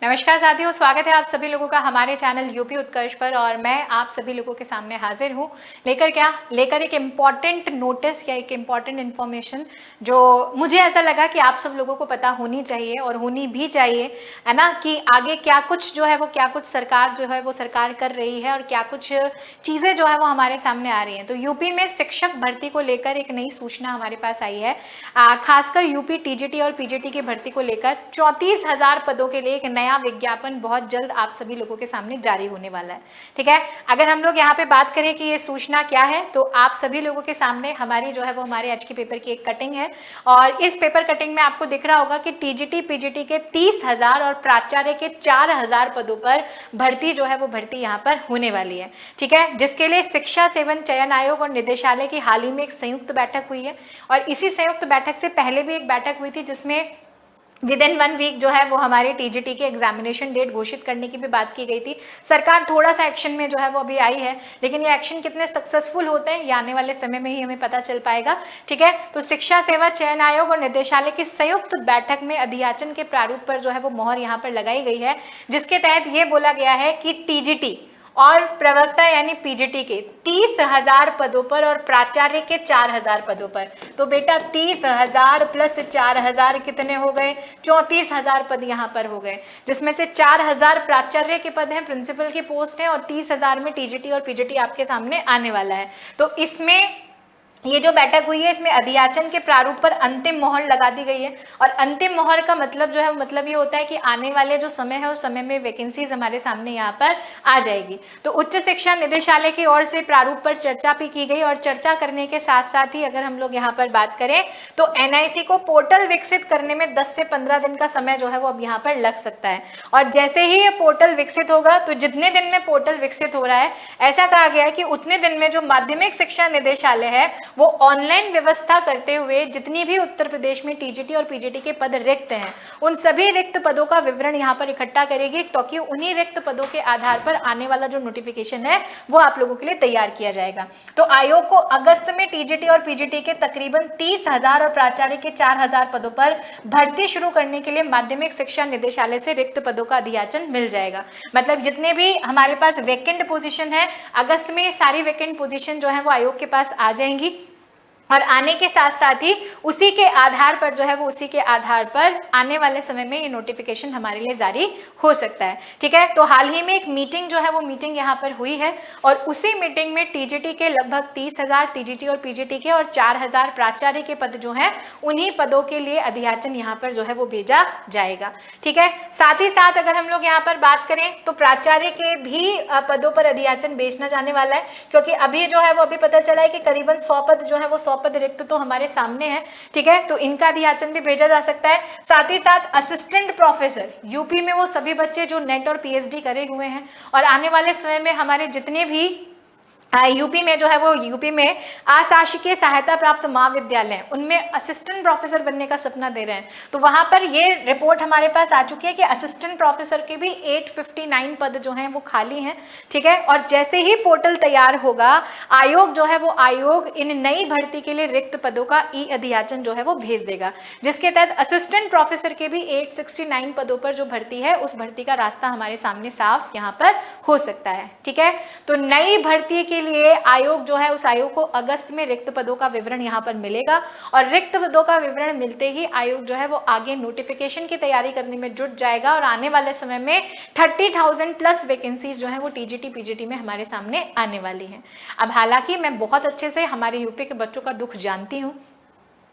नमस्कार साथियों, स्वागत है आप सभी लोगों का हमारे चैनल यूपी उत्कर्ष पर। और मैं आप सभी लोगों के सामने हाजिर हूँ लेकर एक इम्पॉर्टेंट नोटिस या एक इम्पॉर्टेंट इन्फॉर्मेशन जो मुझे ऐसा लगा कि आप सब लोगों को पता होनी चाहिए और होनी भी चाहिए, है ना, कि आगे क्या कुछ जो है वो क्या कुछ सरकार जो है वो सरकार कर रही है और क्या कुछ चीज़ें जो है वो हमारे सामने आ रही हैं। तो यूपी में शिक्षक भर्ती को लेकर एक नई सूचना हमारे पास आई है। खासकर यूपी टीजीटी और पीजीटी की भर्ती को लेकर 34,000 पदों के लिए एक नया विज्ञापन बहुत जल्द आप सभी लोगों के सामने जारी होने वाला है। ठीक है, अगर हम लोग यहाँ पे बात करें कि ये सूचना क्या है, तो आप सभी लोगों के सामने हमारी जो है वो हमारे आज के पेपर की एक कटिंग है। और इस पेपर कटिंग में आपको दिख रहा होगा कि टीजीटी पीजीटी के 30,000 और प्राचार्य के 4,000 पदों पर भर्ती जो है वो भर्ती यहाँ पर होने वाली है। ठीक है, जिसके लिए शिक्षा सेवन चयन आयोग और निदेशालय की हाल ही में एक संयुक्त बैठक हुई है। और इसी संयुक्त बैठक से पहले भी एक बैठक हुई थी जिसमें विद इन 1 वीक जो है वो हमारे टीजीटी के एग्जामिनेशन डेट घोषित करने की भी बात की गई थी। सरकार थोड़ा सा एक्शन में जो है वो अभी आई है, लेकिन ये एक्शन कितने सक्सेसफुल होते हैं ये आने वाले समय में ही हमें पता चल पाएगा। ठीक है, तो शिक्षा सेवा चयन आयोग और निदेशालय की संयुक्त बैठक में अधियाचन के प्रारूप पर जो है वो मोहर यहाँ पर लगाई गई है, जिसके तहत ये बोला गया है कि टीजीटी और प्रवक्ता यानी पीजीटी के 30,000 पदों पर और प्राचार्य के 4,000 पदों पर, तो बेटा 30,000 प्लस 4,000 कितने हो गए? 34,000 पद यहाँ पर हो गए, जिसमें से 4,000 प्राचार्य के पद हैं, प्रिंसिपल की पोस्ट है, और 30,000 में टीजीटी और पीजीटी आपके सामने आने वाला है। तो इसमें ये जो बैठक हुई है इसमें अधियाचन के प्रारूप पर अंतिम मोहर लगा दी गई है। और अंतिम मोहर का मतलब जो है मतलब ये होता है कि आने वाले जो समय है उस समय में वैकेंसीज हमारे सामने यहाँ पर आ जाएगी। तो उच्च शिक्षा निदेशालय की ओर से प्रारूप पर चर्चा भी की गई, और चर्चा करने के साथ साथ ही अगर हम लोग यहाँ पर बात करें तो एनआईसी को पोर्टल विकसित करने में 10 से 15 दिन का समय जो है वो अब यहाँ पर लग सकता है। और जैसे ही ये पोर्टल विकसित होगा, तो जितने दिन में पोर्टल विकसित हो रहा है, ऐसा कहा गया है कि उतने दिन में जो माध्यमिक शिक्षा निदेशालय है वो ऑनलाइन व्यवस्था करते हुए जितनी भी उत्तर प्रदेश में टीजीटी और पीजीटी के पद रिक्त हैं, उन सभी रिक्त पदों का विवरण यहाँ पर इकट्ठा करेगी, ताकि उन्हीं रिक्त पदों के आधार पर आने वाला जो नोटिफिकेशन है वो आप लोगों के लिए तैयार किया जाएगा। तो आयोग को अगस्त में टीजीटी और पीजीटी के तकरीबन 30,000 और प्राचार्य के 4,000 पदों पर भर्ती शुरू करने के लिए माध्यमिक शिक्षा निदेशालय से रिक्त पदों का अधियाचन मिल जाएगा। मतलब जितने भी हमारे पास वैकेंट पोजीशन है, अगस्त में सारी वैकेंट पोजीशन जो है वो आयोग के पास आ जाएंगी। और आने के साथ साथ ही उसी के आधार पर जो है वो उसी के आधार पर आने वाले समय में ये नोटिफिकेशन हमारे लिए जारी हो सकता है। ठीक है, तो हाल ही में एक मीटिंग जो है वो मीटिंग यहाँ पर हुई है, और उसी मीटिंग में टीजीटी के लगभग 30,000 टीजीटी और पीजीटी के और 4,000 प्राचार्य के पद जो हैं उन्हीं पदों के लिए अधियाचन यहाँ पर जो है वो भेजा जाएगा। ठीक है, साथ ही साथ अगर हम लोग यहाँ पर बात करें तो प्राचार्य के भी पदों पर अधियाचन भेजना जाने वाला है, क्योंकि अभी जो है वो अभी पता चला है कि करीबन 100 पद जो है वो 100 पद रिक्त तो हमारे सामने है। ठीक है, तो इनका अधियाचन भी भेजा जा सकता है। साथ ही साथ असिस्टेंट प्रोफेसर यूपी में वो सभी बच्चे जो नेट और पीएचडी करे हुए हैं, और आने वाले समय में हमारे जितने भी यूपी में जो है वो यूपी में अशासकीय सहायता प्राप्त महाविद्यालय उनमें असिस्टेंट प्रोफेसर बनने का सपना दे रहे हैं। तो वहां पर ये रिपोर्ट हमारे पास आ चुकी है कि असिस्टेंट प्रोफेसर के भी 859 पद जो हैं वो खाली हैं। ठीक है, और जैसे ही पोर्टल तैयार होगा, आयोग जो है वो आयोग इन नई भर्ती के लिए रिक्त पदों का ई अधियाचन जो है वो भेज देगा, जिसके तहत असिस्टेंट प्रोफेसर के भी 869 पदों पर जो भर्ती है उस भर्ती का रास्ता हमारे सामने साफ यहाँ पर हो सकता है। ठीक है, तो नई भर्ती के लिए आयोग जो है उस आयोग को अगस्त में रिक्त पदों का विवरण यहाँ पर मिलेगा, और रिक्त पदों का विवरण मिलते ही आयोग जो है वो आगे नोटिफिकेशन की तैयारी करने में जुट जाएगा, और आने वाले समय में 30,000 प्लस वैकेंसीज जो है वो टीजीटी पीजीटी में हमारे सामने आने वाली हैं। अब हालांकि मैं बहुत अच्छे से हमारे यूपी के बच्चों का दुख जानती हूँ।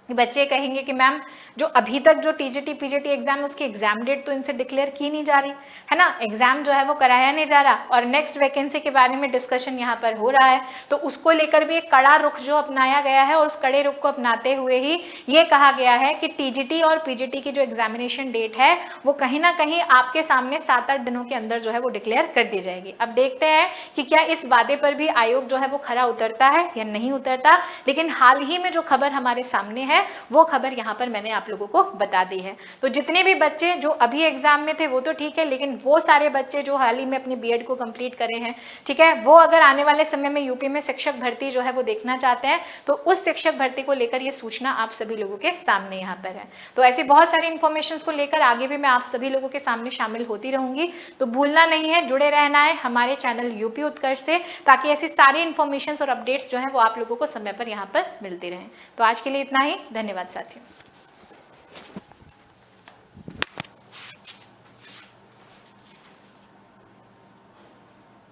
बच्चे कहेंगे कि मैम जो अभी तक जो टीजीटी पीजीटी एग्जाम उसकी एग्जाम डेट तो इनसे डिक्लेयर की नहीं जा रही है ना, एग्जाम जो है वो कराया नहीं जा रहा, और नेक्स्ट वैकेंसी के बारे में डिस्कशन यहाँ पर हो रहा है। तो उसको लेकर भी एक कड़ा रुख जो अपनाया गया है, और उस कड़े रुख को अपनाते हुए ही ये कहा गया है कि टीजीटी और पीजीटी की जो एग्जामिनेशन डेट है वो कहीं ना कहीं आपके सामने 7-8 दिनों के अंदर जो है वो डिक्लेयर कर दी जाएगी। अब देखते हैं कि क्या इस वादे पर भी आयोग जो है वो खरा उतरता है या नहीं उतरता। लेकिन हाल ही में जो खबर हमारे सामने है है वो खबर यहाँ पर मैंने आप लोगों को बता दी है। तो जितने भी बच्चे जो अभी एग्जाम में थे वो तो ठीक है, लेकिन वो सारे बच्चे जो हाल ही में अपनी बीएड को कंप्लीट करे हैं, ठीक है, वो अगर आने वाले समय में यूपी में शिक्षक भर्ती जो है वो देखना चाहते हैं तो उस शिक्षक भर्ती को लेकर ये सूचना आप सभी लोगों के सामने यहाँ पर है। तो ऐसी बहुत सारी इंफॉर्मेशन को लेकर आगे भी मैं आप सभी लोगों के सामने शामिल होती रहूंगी। तो भूलना नहीं है, जुड़े रहना है हमारे चैनल यूपी उत्कर्ष से, ताकि ऐसी सारी इंफॉर्मेशन और अपडेट्स जो है वो आप लोगों को समय पर यहाँ पर मिलती रहें। तो आज के लिए इतना ही, धन्यवाद साथियों।